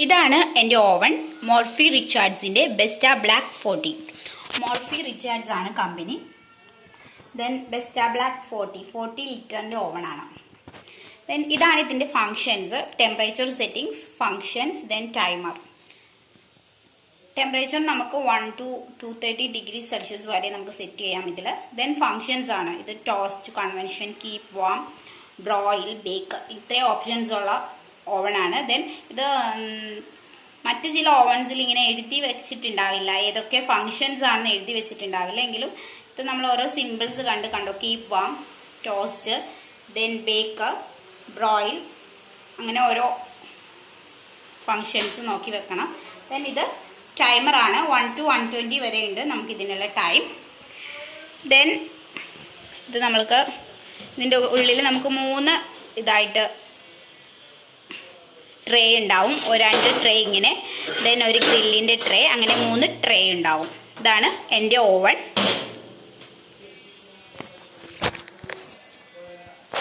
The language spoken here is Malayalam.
ഇതാണ് എൻ്റെ ഓവൻ. മോർഫി റിച്ചാർഡ്സിൻ്റെ ബെസ്റ്റ ബ്ലാക്ക് 40. മോർഫി റിച്ചാർഡ്സ് ആണ് കമ്പനി. ദെൻ ബെസ്റ്റ ബ്ലാക്ക് 40 ലിറ്ററിൻ്റെ ഓവനാണ്. ദെൻ ഇതാണ് ഇതിൻ്റെ functions: temperature settings, functions, then timer. Temperature നമുക്ക് 1 to 230 ഡിഗ്രി സെൽഷ്യസ് വരെ നമുക്ക് സെറ്റ് ചെയ്യാം ഇതിൽ. ദെൻ ഫങ്ഷൻസ് ആണ് ഇത്: toast, convention, keep warm, broil, bake. ഇത്രയും ഓപ്ഷൻസ് ഉള്ള ഓവനാണ്. ദെൻ ഇത് മറ്റ് ചില ഓവൻസിൽ ഇങ്ങനെ എഴുതി വെച്ചിട്ടുണ്ടാവില്ല, ഏതൊക്കെ ഫങ്ഷൻസ് ആണെന്ന് എഴുതി വെച്ചിട്ടുണ്ടാവില്ല. എങ്കിലും ഇത് നമ്മൾ ഓരോ സിമ്പിൾസ് കണ്ടോ: keep warm, toast, then bake, broil, അങ്ങനെ ഓരോ ഫങ്ഷൻസ് നോക്കി വെക്കണം. ദെൻ ഇത് ടൈമറാണ്. 1 to 120 വരെ ഉണ്ട് നമുക്ക് ഇതിനുള്ള ടൈം. ദെൻ ഇത് നമ്മൾക്ക് ഇതിൻ്റെ ഉള്ളിൽ നമുക്ക് 3 ഇതായിട്ട് ട്രേ ഉണ്ടാവും. 2 ട്രേ ഇങ്ങനെ, ദെൻ ഒരു ഗ്രില്ലിൻ്റെ ട്രേ, അങ്ങനെ 3 ട്രേ ഉണ്ടാവും. ഇതാണ് എൻ്റെ ഓവൻ.